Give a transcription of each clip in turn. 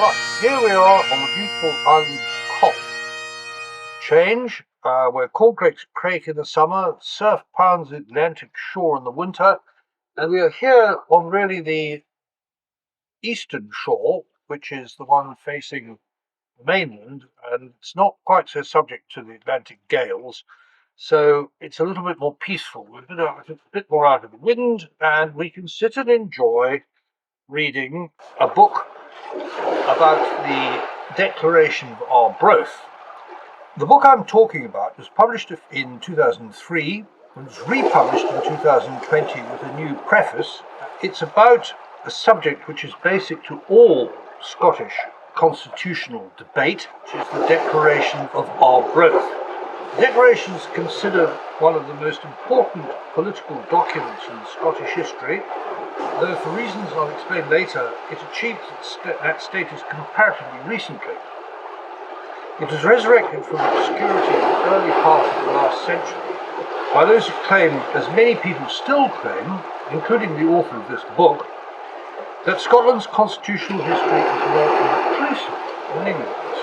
Right, here we are on the beautiful island Coll. Change, where coral grapes crake in the summer, surf pounds the Atlantic shore in the winter, and we are here on really the eastern shore, which is the one facing the mainland, and it's not quite so subject to the Atlantic gales, so it's a little bit more peaceful. We're a bit more out of the wind, and we can sit and enjoy reading a book about the Declaration of Arbroath. The book I'm talking about was published in 2003 and was republished in 2020 with a new preface. It's about a subject which is basic to all Scottish constitutional debate, which is the Declaration of Arbroath. The Declaration is considered one of the most important political documents in Scottish history, though for reasons I'll explain later, it achieved that status comparatively recently. It was resurrected from obscurity in the early part of the last century by those who claim, as many people still claim, including the author of this book, that Scotland's constitutional history is more inclusive than England's.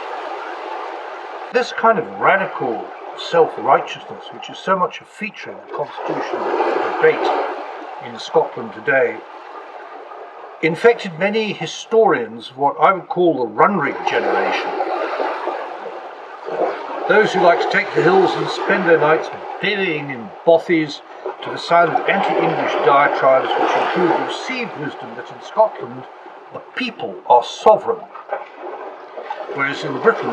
This kind of radical self-righteousness, which is so much a feature in the constitutional debate in Scotland today, infected many historians of what I would call the Runrig generation. Those who like to take the hills and spend their nights bellying in bothies to the sound of anti-English diatribes which include the received wisdom that in Scotland the people are sovereign, whereas in Britain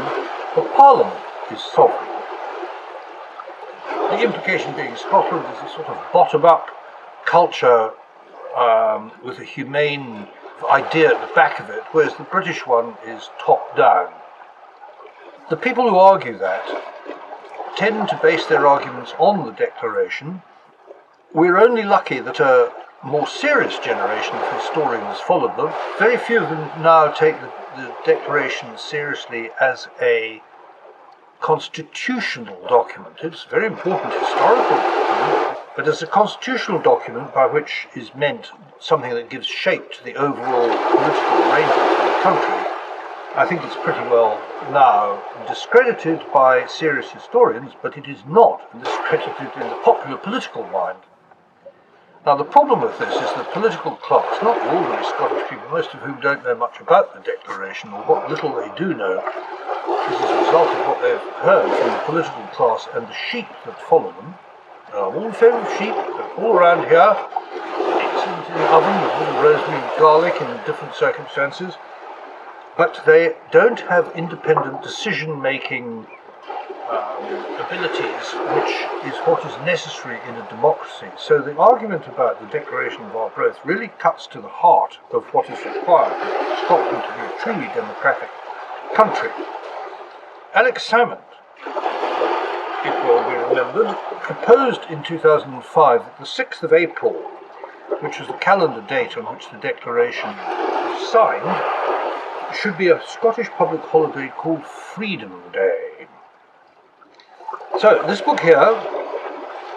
the Parliament is sovereign. The implication being Scotland is a sort of bottom-up culture with a humane idea at the back of it, whereas the British one is top-down. The people who argue that tend to base their arguments on the Declaration. We're only lucky that a more serious generation of historians followed them. Very few of them now take the Declaration seriously as a constitutional document. It's a very important historical document, but as a constitutional document by which is meant something that gives shape to the overall political arrangement of the country, I think it's pretty well now discredited by serious historians, but it is not discredited in the popular political mind. Now, the problem with this is the political class, not ordinary Scottish people, most of whom don't know much about the Declaration, or what little they do know is as a result of what they've heard from the political class and the sheep that follow them. I'm all in favour of sheep, they're all around here, excellent in the oven with little rosemary and garlic in different circumstances, but they don't have independent decision-making abilities, which is what is necessary in a democracy. So the argument about the Declaration of Arbroath really cuts to the heart of what is required for Scotland to be a truly democratic country. Alex Salmond, it will be remembered, proposed in 2005 that the 6th of April, which was the calendar date on which the Declaration was signed, should be a Scottish public holiday called Freedom Day. So, this book here,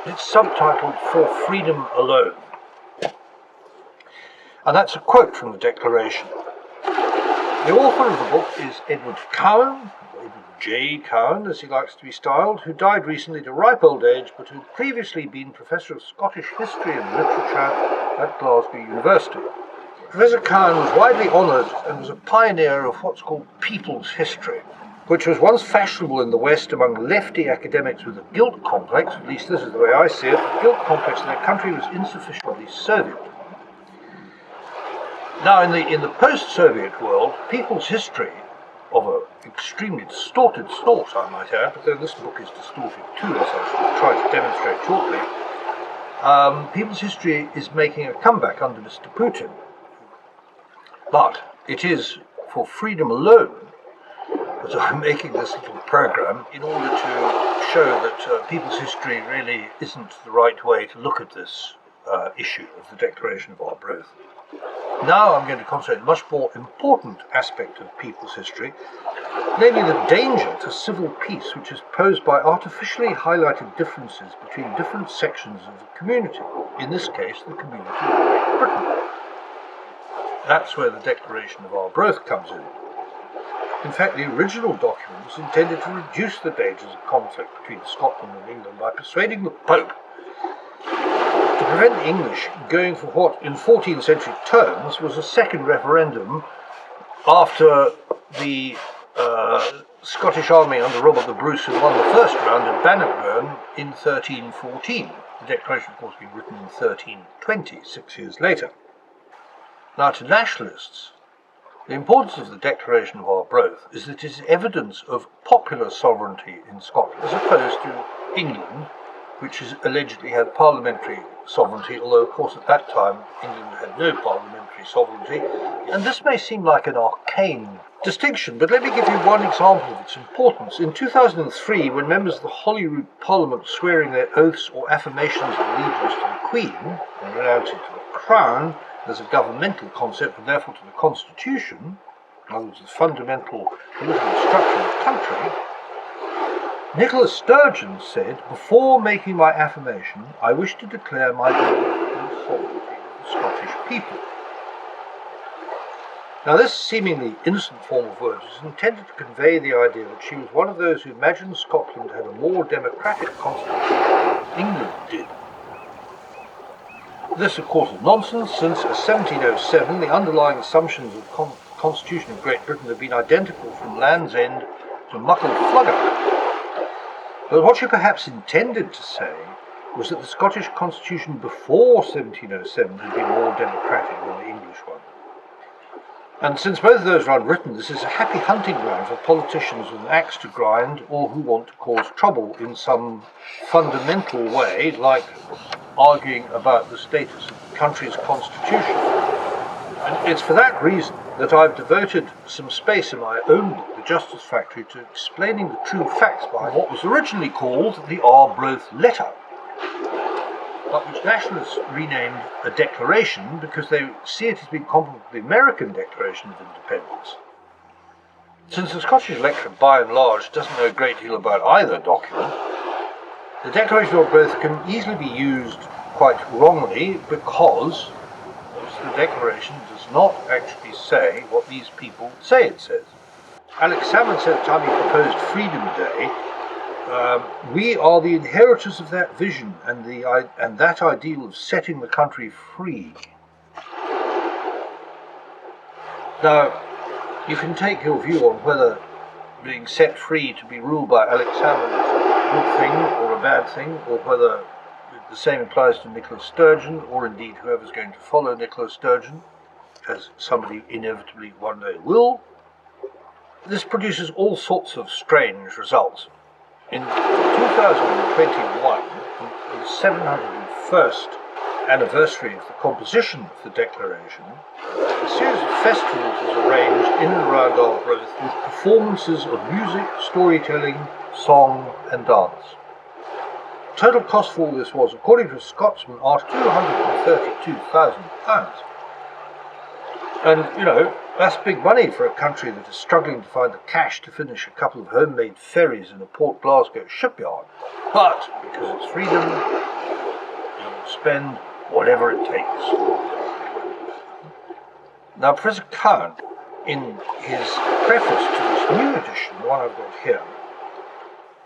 it's subtitled For Freedom Alone. And that's a quote from the Declaration. The author of the book is Edward Cowan, Edward J. Cowan, as he likes to be styled, who died recently at a ripe old age, but who had previously been Professor of Scottish History and Literature at Glasgow University. Professor Cowan was widely honoured and was a pioneer of what's called people's history, which was once fashionable in the West among lefty academics with a guilt complex, at least this is the way I see it, the guilt complex that their country was insufficiently Soviet. Now, in the post-Soviet world, people's history, of an extremely distorted sort, I might add, but though this book is distorted too, as I shall try to demonstrate shortly, people's history is making a comeback under Mr. Putin. But it is for freedom alone that I'm making this little program in order to show that people's history really isn't the right way to look at this issue of the Declaration of Arbroath. Now I'm going to concentrate on a much more important aspect of people's history, namely the danger to civil peace which is posed by artificially highlighted differences between different sections of the community, in this case the community of Great Britain. That's where the Declaration of Arbroath comes in. In fact, the original document was intended to reduce the dangers of conflict between Scotland and England by persuading the Pope to prevent the English going for what, in 14th century terms, was a second referendum after the Scottish army under Robert the Bruce had won the first round at Bannockburn in 1314. The Declaration, of course, being written in 1320, 6 years later. Now, to nationalists, the importance of the Declaration of Arbroath is that it is evidence of popular sovereignty in Scotland, as opposed to England, which allegedly had parliamentary sovereignty, although, of course, at that time, England had no parliamentary sovereignty. And this may seem like an arcane distinction, but let me give you one example of its importance. In 2003, when members of the Holyrood Parliament swearing their oaths or affirmations of allegiance to the Queen, and renouncing to the Crown, as a governmental concept and therefore to the Constitution, in other words, the fundamental political structure of the country, Nicholas Sturgeon said, "Before making my affirmation, I wish to declare my belief in the sovereignty of the Scottish people." Now, this seemingly innocent form of words is intended to convey the idea that she was one of those who imagined Scotland had a more democratic constitution than England did. This, of course, is nonsense, since as 1707 the underlying assumptions of the Constitution of Great Britain have been identical from Land's End to Muckle Flugger. But what she perhaps intended to say was that the Scottish Constitution before 1707 had been more democratic than the English one. And since both of those are unwritten, this is a happy hunting ground for politicians with an axe to grind or who want to cause trouble in some fundamental way, like arguing about the status of the country's constitution. And it's for that reason that I've devoted some space in my own book, The Justice Factory, to explaining the true facts behind what was originally called the Arbroath Letter, but which nationalists renamed a declaration because they see it as being comparable to the American Declaration of Independence. Since the Scottish electorate, by and large, doesn't know a great deal about either document, the Declaration of Arbroath can easily be used quite wrongly because the Declaration does not actually say what these people say it says. Alex Salmond said at the time he proposed Freedom Day, "We are the inheritors of that vision and that ideal of setting the country free." Now, you can take your view on whether being set free to be ruled by Alex Salmond is a good thing or a bad thing, or whether the same applies to Nicholas Sturgeon, or indeed whoever's going to follow Nicholas Sturgeon, as somebody inevitably one day will. This produces all sorts of strange results. In 2021, the 701st anniversary of the composition of the Declaration, a series of festivals was arranged in and around Arbroath with performances of music, storytelling, song and dance. Total cost for all this was, according to a Scotsman, £232,000. And, that's big money for a country that is struggling to find the cash to finish a couple of homemade ferries in a Port Glasgow shipyard. But, because it's freedom, you'll spend whatever it takes. Now, Professor Cowan, in his preface to this new edition, the one I've got here,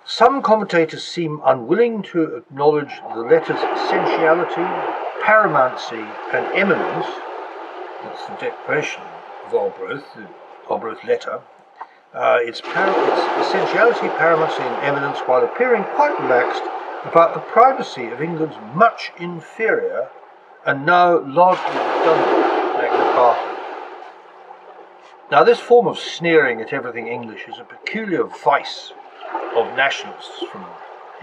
some commentators seem unwilling to acknowledge the letter's essentiality, paramountcy, and eminence. That's the Declaration of Arbroath, the Arbroath Letter. Its essentiality, paramountcy, and eminence, while appearing quite relaxed about the privacy of England's much inferior and now largely redundant Magna Carta. Now, this form of sneering at everything English is a peculiar vice of nationalists, from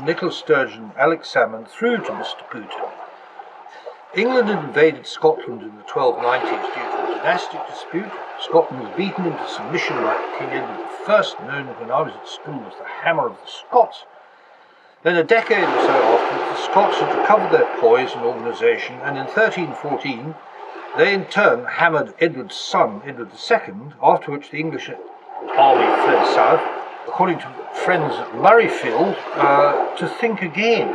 Nicholas Sturgeon, Alex Salmond, through to Mr. Putin. England had invaded Scotland in the 1290s due to a dynastic dispute. Scotland was beaten into submission by King Edward I, known when I was at school as the Hammer of the Scots. Then a decade or so afterwards, the Scots had recovered their poise and organisation, and in 1314 they in turn hammered Edward's son, Edward II, after which the English army fled south, according to friends at Murrayfield, to think again.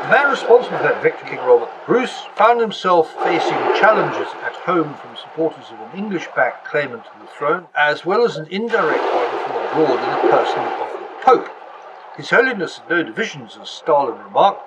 The man responsible for that victory, King Robert Bruce, found himself facing challenges at home from supporters of an English-backed claimant to the throne, as well as an indirect one from abroad in the person of the Pope. His Holiness had no divisions, as Stalin remarked,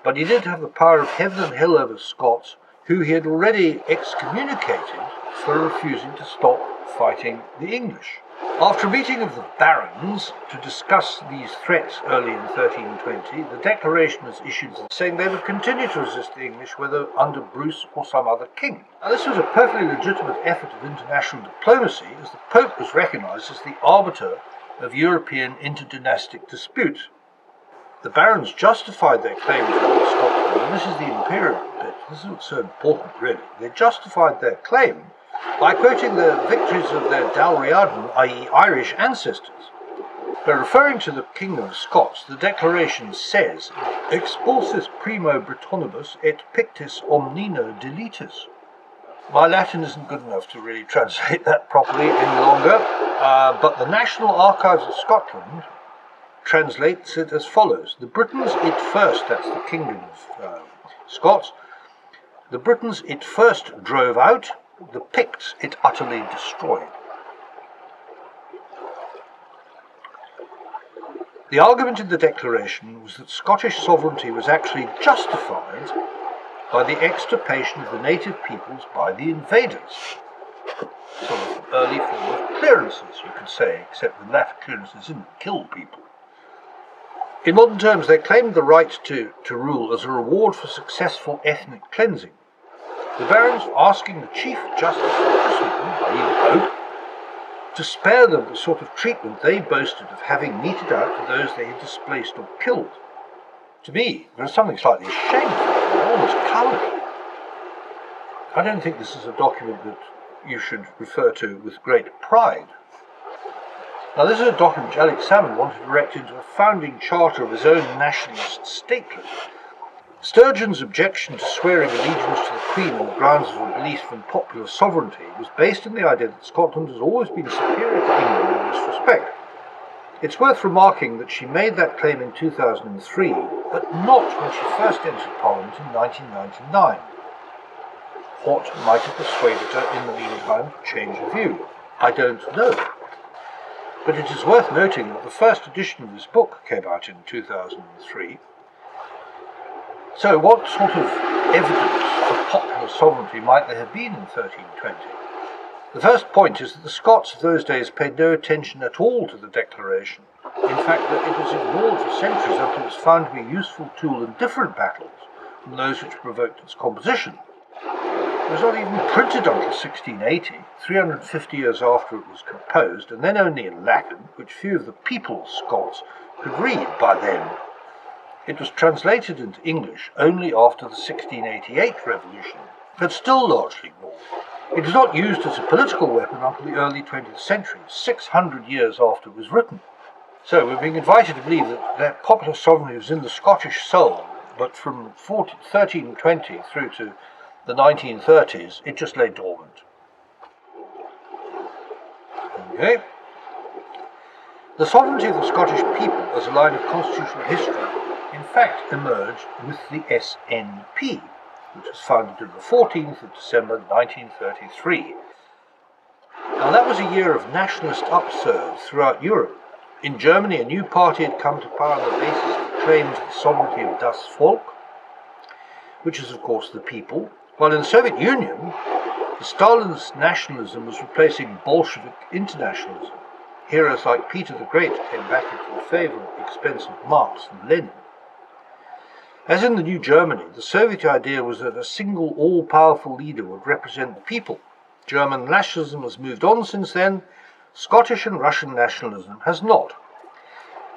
but he did have the power of heaven and hell over Scots, who he had already excommunicated for refusing to stop fighting the English. After a meeting of the barons to discuss these threats early in 1320, the declaration was issued saying they would continue to resist the English whether under Bruce or some other king. Now, this was a perfectly legitimate effort of international diplomacy, as the Pope was recognised as the arbiter of European interdynastic disputes. The barons justified their claim to rule Scotland, and this is the imperial bit. This is what's so important, really. They justified their claim by quoting the victories of their Dalriadan, i.e. Irish ancestors. By referring to the Kingdom of Scots, the declaration says, Expulsis primo Britonibus et pictis omnino delitus. My Latin isn't good enough to really translate that properly any longer, but the National Archives of Scotland translates it as follows. The Britons it first, that's the Kingdom of Scots, the Britons it first drove out, the Picts it utterly destroyed. The argument in the declaration was that Scottish sovereignty was actually justified by the extirpation of the native peoples by the invaders. Sort of early form of clearances, you could say, except the latter clearances didn't kill people. In modern terms, they claimed the right to rule as a reward for successful ethnic cleansing. The barons were asking the Chief Justice of Christendom, i.e. the Pope, to spare them the sort of treatment they boasted of having meted out to those they had displaced or killed. To me, there is something slightly shameful, almost cowardly. I don't think this is a document that you should refer to with great pride. Now, this is a document which Alex Salmond wanted to erect into a founding charter of his own nationalist statelet. Sturgeon's objection to swearing allegiance to the Queen on the grounds of a belief in popular sovereignty was based on the idea that Scotland has always been superior to England in this respect. It's worth remarking that she made that claim in 2003, but not when she first entered Parliament in 1999. What might have persuaded her in the meantime to change her view? I don't know. But it is worth noting that the first edition of this book came out in 2003. So what sort of evidence of popular sovereignty might there have been in 1320? The first point is that the Scots of those days paid no attention at all to the declaration. In fact, that it was ignored for centuries until it was found to be a useful tool in different battles from those which provoked its composition. It was not even printed until 1680, 350 years after it was composed, and then only in Latin, which few of the people Scots could read by then. It was translated into English only after the 1688 revolution, but still largely ignored. It was not used as a political weapon until the early 20th century, 600 years after it was written. So we're being invited to believe that popular sovereignty was in the Scottish soul, but from 1320 through to the 1930s, it just lay dormant. Okay. The sovereignty of the Scottish people as a line of constitutional history in fact emerged with the SNP, which was founded on the 14th of December 1933. Now that was a year of nationalist upsurge throughout Europe. In Germany, a new party had come to power on the basis of the claim to the sovereignty of Das Volk, which is of course the people, while in the Soviet Union, the Stalinist nationalism was replacing Bolshevik internationalism. Heroes like Peter the Great came back into the favour at the expense of Marx and Lenin. As in the New Germany, the Soviet idea was that a single all-powerful leader would represent the people. German nationalism has moved on since then. Scottish and Russian nationalism has not.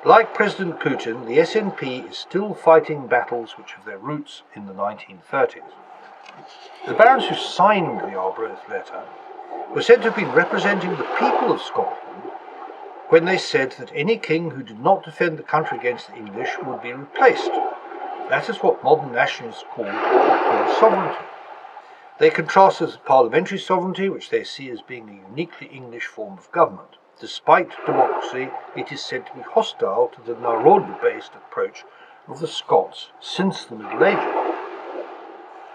Like President Putin, the SNP is still fighting battles which have their roots in the 1930s. The barons who signed the Arbroath letter were said to have been representing the people of Scotland when they said that any king who did not defend the country against the English would be replaced. That is what modern nationalists call popular sovereignty. They contrast this with parliamentary sovereignty, which they see as being a uniquely English form of government. Despite democracy, it is said to be hostile to the Narod-based approach of the Scots since the Middle Ages.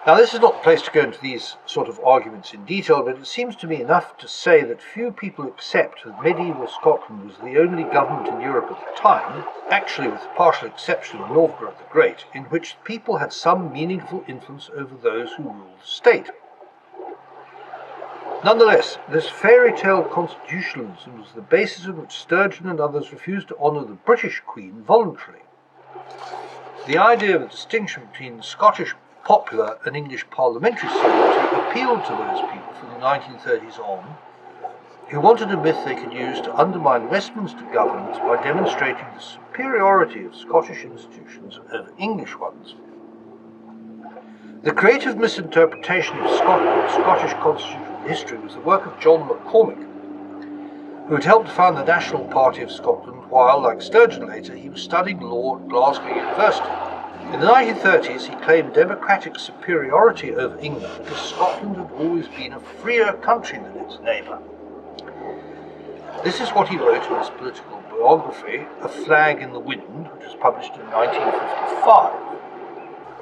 Now, this is not the place to go into these sort of arguments in detail, but it seems to me enough to say that few people accept that medieval Scotland was the only government in Europe at the time, actually with the partial exception of Novgorod the Great, in which the people had some meaningful influence over those who ruled the state. Nonetheless, this fairy tale constitutionalism was the basis on which Sturgeon and others refused to honour the British Queen voluntarily. The idea of a distinction between Scottish popular and English parliamentary sovereignty appealed to those people from the 1930s on who wanted a myth they could use to undermine Westminster governance by demonstrating the superiority of Scottish institutions over English ones. The creative misinterpretation of Scottish constitutional history was the work of John McCormick, who had helped found the National Party of Scotland while, like Sturgeon later, he was studying law at Glasgow University. In the 1930s, he claimed democratic superiority over England because Scotland had always been a freer country than its neighbour. This is what he wrote in his political biography, A Flag in the Wind, which was published in 1955.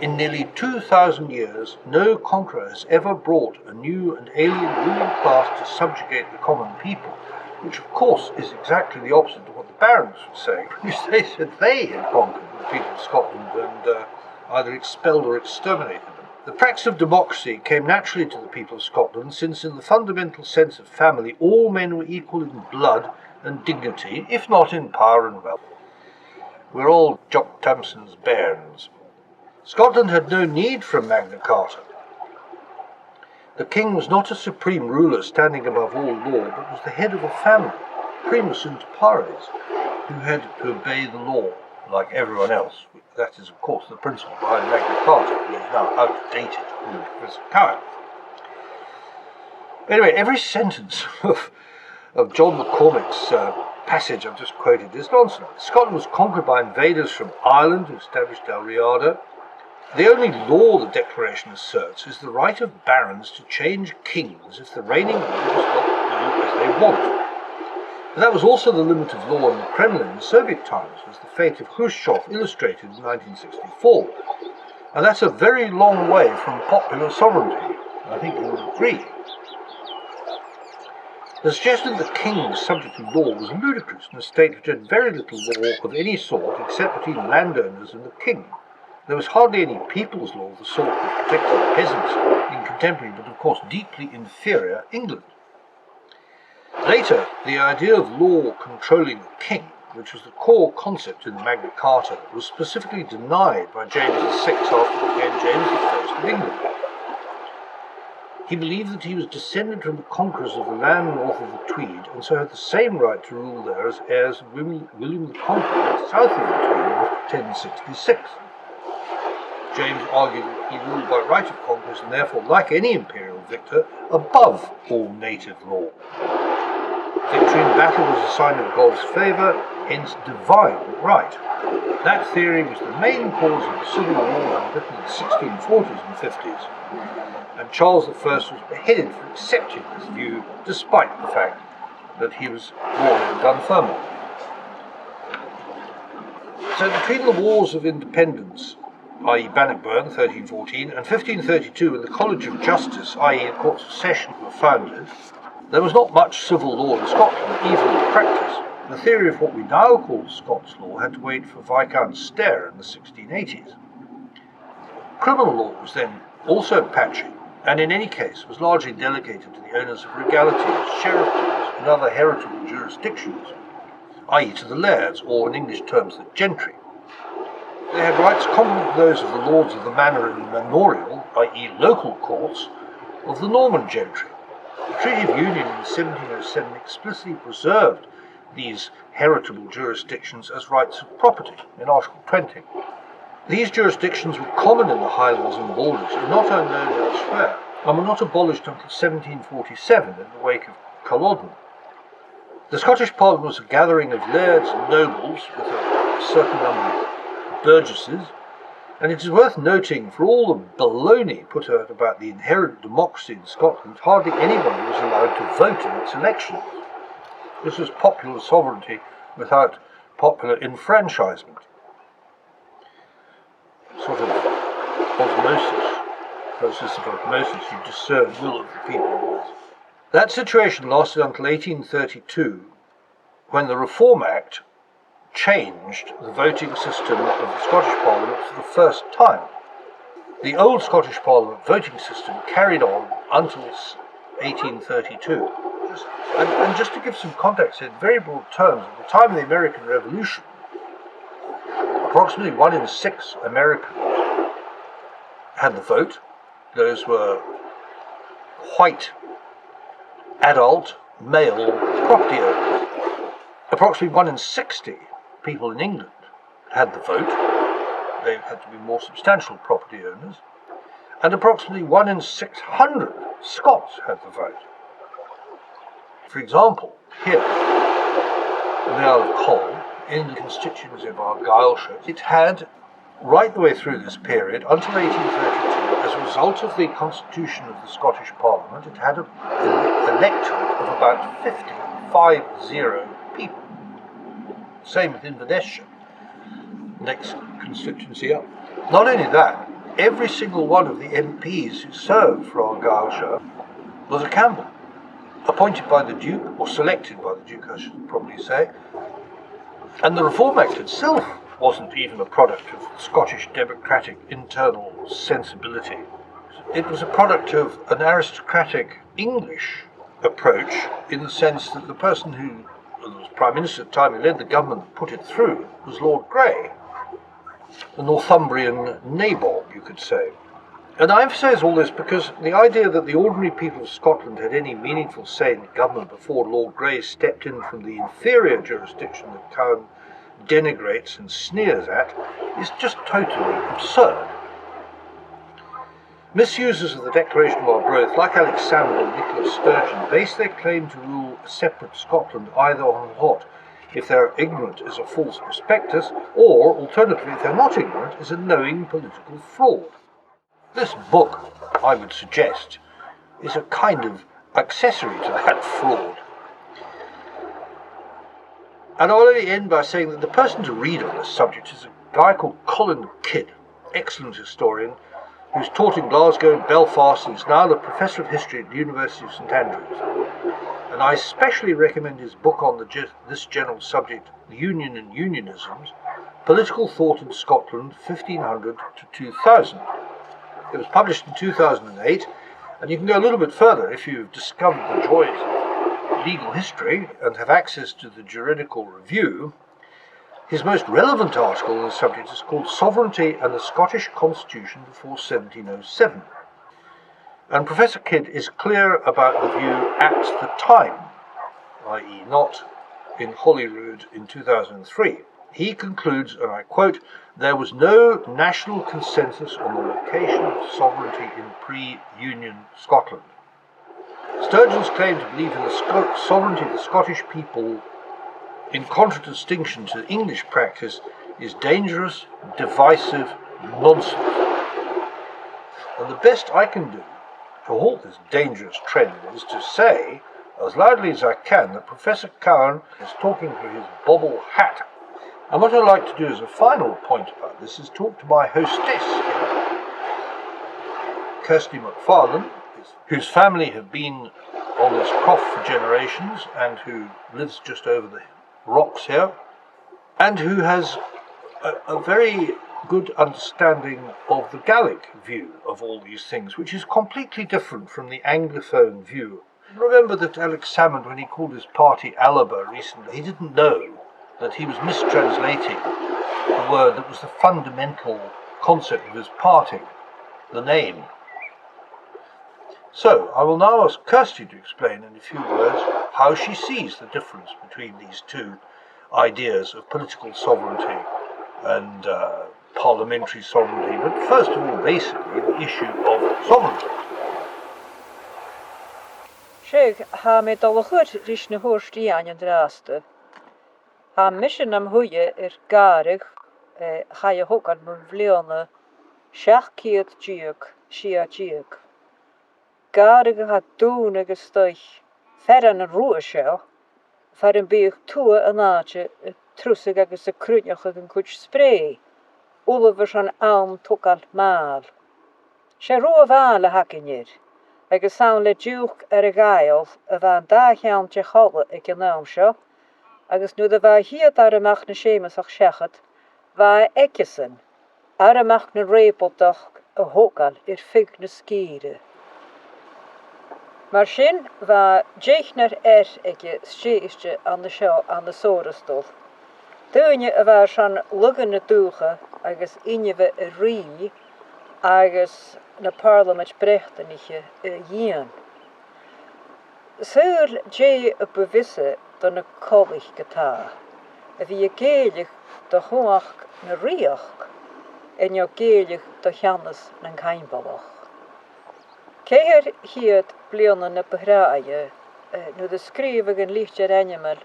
In nearly 2,000 years, no conqueror has ever brought a new and alien ruling class to subjugate the common people, which of course is exactly the opposite of what the barons were saying, which they said they had conquered the people of Scotland and either expelled or exterminated them. The practice of democracy came naturally to the people of Scotland, since in the fundamental sense of family all men were equal in blood and dignity, if not in power and wealth. We're all Jock Thompson's bairns. Scotland had no need for a Magna Carta. The king was not a supreme ruler standing above all law, but was the head of a family, primus inter pares, who had to obey the law like everyone else. That is, of course, the principle behind Magna Carta, which is now outdated under Professor Cowan. Anyway, every sentence of John McCormick's passage I've just quoted is nonsense. Scotland was conquered by invaders from Ireland who established Del Riada. The only law the Declaration asserts is the right of barons to change kings if the reigning ruler does not do as they want. But that was also the limit of law in the Kremlin in Soviet times, as the fate of Khrushchev illustrated in 1964. And that's a very long way from popular sovereignty. I think you would agree. The suggestion that the king was subject to law was ludicrous in a state which had very little law of any sort except between landowners and the king. There was hardly any people's law of the sort that protected the peasants in contemporary, but of course deeply inferior, England. Later, the idea of law controlling the king, which was the core concept in the Magna Carta, was specifically denied by James VI after he became James I of England. He believed that he was descended from the conquerors of the land north of the Tweed, and so had the same right to rule there as heirs of William the Conqueror south of the Tweed after 1066. James argued that he ruled by right of conquest and therefore, like any imperial victor, above all native law. Victory in battle was a sign of God's favour, hence divine right. That theory was the main cause of the civil war in Britain in the 1640s and 50s, and Charles I was beheaded for accepting this view, despite the fact that he was born in Dunfermline. So between the wars of independence, i.e. Bannockburn, 1314, and 1532, when the College of Justice, i.e. the Courts of Session, were founded, there was not much civil law in Scotland, even in practice. The theory of what we now call Scots law had to wait for Viscount Stair in the 1680s. Criminal law was then also patchy, and in any case was largely delegated to the owners of regalities, sheriffdoms, and other heritable jurisdictions, i.e. to the lairds, or in English terms the gentry. They had rights comparable to those of the lords of the manor and manorial, i.e. local courts, of the Norman gentry. The Treaty of Union in 1707 explicitly preserved these heritable jurisdictions as rights of property in Article 20. These jurisdictions were common in the Highlands and Borders and not unknown elsewhere, and were not abolished until 1747 in the wake of Culloden. The Scottish Parliament was a gathering of lairds and nobles with a certain number of burgesses, and it is worth noting, for all the baloney put out about the inherent democracy in Scotland, hardly anybody was allowed to vote in its elections. This was popular sovereignty without popular enfranchisement. process of osmosis, you discern will of the people. That situation lasted until 1832, when the Reform Act changed the voting system of the Scottish Parliament for the first time. The old Scottish Parliament voting system carried on until 1832. And just to give some context, in very broad terms, at the time of the American Revolution, approximately 1 in 6 Americans had the vote. Those were white, adult, male property owners. Approximately 1 in 60 people in England had the vote. They had to be more substantial property owners. And approximately 1 in 600 Scots had the vote. For example, here, in the Isle of Coll, in the constituency of Argyllshire, it had, right the way through this period, until 1832, as a result of the constitution of the Scottish Parliament, it had an electorate of about 50 people. Same with Inverness, next constituency up. Not only that, every single one of the MPs who served for Argyllshire was a Campbell, appointed by the Duke, or selected by the Duke, I should probably say. And the Reform Act itself wasn't even a product of Scottish democratic internal sensibility. It was a product of an aristocratic English approach, in the sense that the person who was Prime Minister at the time who led the government that put it through was Lord Grey, the Northumbrian nabob, you could say. And I emphasise all this because the idea that the ordinary people of Scotland had any meaningful say in government before Lord Grey stepped in from the inferior jurisdiction that Cowan denigrates and sneers at is just totally absurd. Misusers of the Declaration of Arbroath, like Alex Salmond and Nicholas Sturgeon, base their claim to rule a separate Scotland either on what, if they're ignorant, is a false prospectus, or, alternatively, if they're not ignorant, is a knowing political fraud. This book, I would suggest, is a kind of accessory to that fraud. And I'll only end by saying that the person to read on this subject is a guy called Colin Kidd, excellent historian, who's taught in Glasgow and Belfast and is now the Professor of History at the University of St Andrews. And I especially recommend his book on this general subject, The Union and Unionisms, Political Thought in Scotland, 1500 to 2000. It was published in 2008, and you can go a little bit further if you've discovered the joys of legal history and have access to the juridical review. His most relevant article on the subject is called Sovereignty and the Scottish Constitution before 1707. And Professor Kidd is clear about the view at the time, i.e. not in Holyrood in 2003. He concludes, and I quote, "There was no national consensus on the location of sovereignty in pre-Union Scotland. Sturgeon's claim to believe in the sovereignty of the Scottish people in contradistinction to English practice is dangerous, divisive nonsense. And the best I can do to halt this dangerous trend is to say, as loudly as I can, that Professor Cowan is talking through his bobble hat. And what I'd like to do as a final point about this is talk to my hostess here, Kirsty McFarlane, whose family have been on this croft for generations and who lives just over the rocks here, and who has a very good understanding of the Gaelic view of all these things, which is completely different from the Anglophone view. Remember that Alex Salmond, when he called his party Alaba recently, he didn't know that he was mistranslating the word that was the fundamental concept of his party, the name. So, I will now ask Kirsty to explain in a few words how she sees the difference between these two ideas of political sovereignty and parliamentary sovereignty, but first of all, basically, the issue of sovereignty. Sheikh, ha me dolchut rish na húrstí an draste. Ha mission am huye garig ha je hokan mun vleone shachkiet jiuk, shia jiuk. Garig ha doen gestuich fer an roesjel, fer een beug toe een naadje, trussig agus a krunjach an kuch spray. Ulevers an alm tok al maal. sé ro bháin le hacinir, agus saon le dúch ar a gael a bhean dáchean te cholle ag an náam seo, agus nu a bheith hiad ar amach na sémasach seachad, bheith ecisan, ar amach na répoltach a hógal fig na scíre. Mar sin bheith déithnar ag stréiste an na seo an na sórastol. Duine a bheith san lugan na dúcha agus inmheh a rí agus na parlament brechtaniche a dhéan. Súil dé a bevisse don na Collich gotá, a bhí a Gaelic do chuach na riach in jo Gaelic do cheannas na caiimbalach. Céir hiad bliana na behráide nu de scríomh an líte reinimel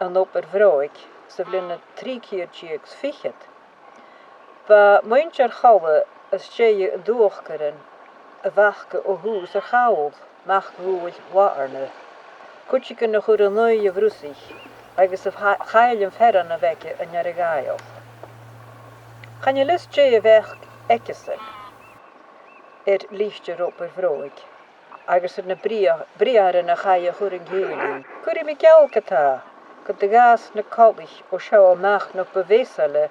an op vroig sa bhlinne 3 keer fichad. Ba muintear challe as séie an dúchgaren a bhachke ó hús a chaáil meach rúil waarne. Kutsiken na chur an nuie vrúsich agus a chailm ferran a veice an ar a gael. Chan je list sé a bheith ekesen líte op vroig agus na briaren a chaie chur an géú. Curí mi gealcatá go de gas na Collich ó seo meach na bevésale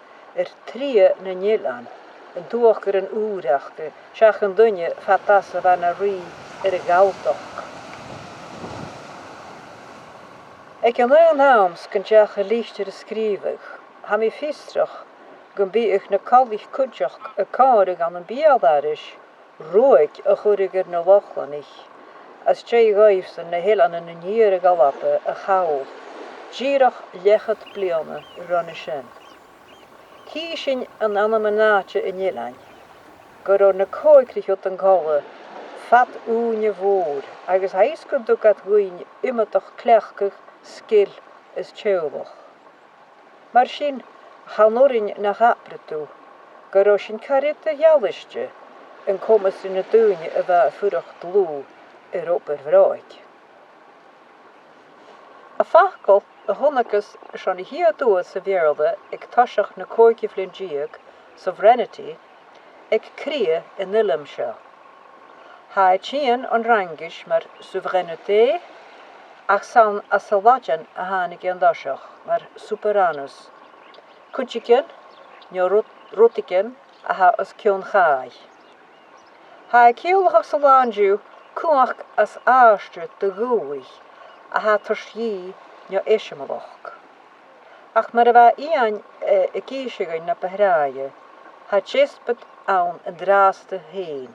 3 na Nílan, an dúchgur an úraachge, seach an dunne fatas a bhena rí ar a gáiltoch. Ag an nuil náams gan deach a líchte a scríbeh, ha mi fistrach gon bíach na Collich cúteach a cárig an an bíaldaris, roig a chuirigur na lochlanich, as sé gaifsan na hélan an na níre galappe a chaáil, díirech lechad bliana runne sin. Hí sin an anamanáte in Nílain, gur na cóicrich út an gála, fat úne bhór, agus haiscud do gad gúin imetach clechcach skil is teolach. Mar sin chanurin na hapretú, gur sin carit a jaalliste, an commas in na dúine a bheith furach dlú op vroig. A fachkel a honnagus sean hiadú sa bhéalda ag taseach na cóirci flindíag, sovereignty, ag cria in nilim seo. Ha tían an rangis mar sovereignté, ach san a salvajan a hánig an daseach mar superanus. Kutsiken, nyo rotiken a ha as cion chai. Ha ciolach sa landú cuach as áste de gúich, a ha tarsí nyo eisimalach. Ach mar a bheith ían a gíisigain na behráie, ha tjespet an dráste héin.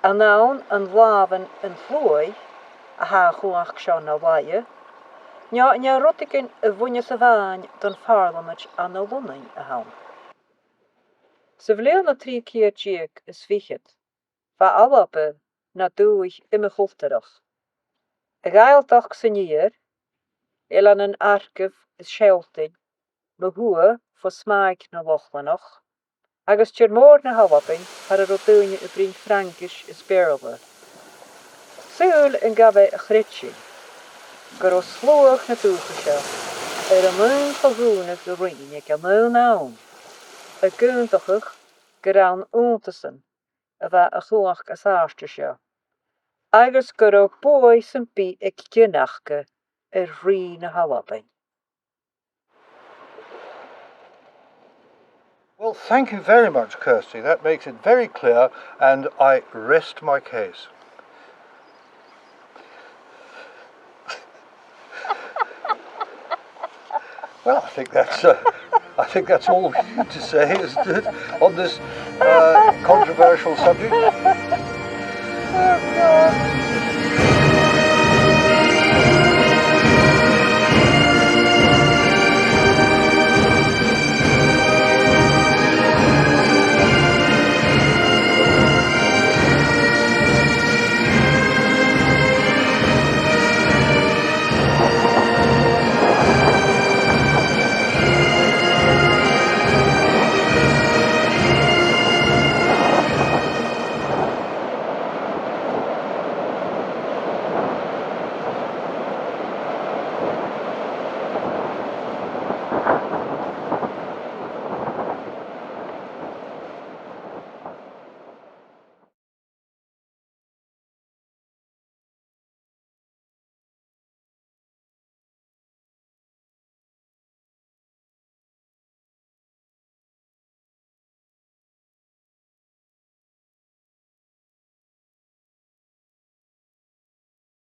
An án an lávan an flói, a ha chuach seo na waie, nyo rotiken a bhunne sa bhain don parlament an na lunain a han. Sa bhléan na 3 keer is fichad, va alappe na dúich ime chultarach. A gailtach sa níir, an an arcah is seolting, na hua fo smaig na lochlanach, agus tír mór na halapping har a rodúine a brin Frankis is bearla. Súil an gabe a chritsin, gur o slóach na dúcha seo, an mún fagúnach go rinne ag an mún án, a gúntachach gur an úntasan, a bheith a chuach as áiste seo. Agus gur o bói san bí ag ginnachke rí na halapping. Well, thank you very much, Kirsty. That makes it very clear, and I rest my case. Well, I think that's all we need to say, isn't it, on this controversial subject? Oh, God.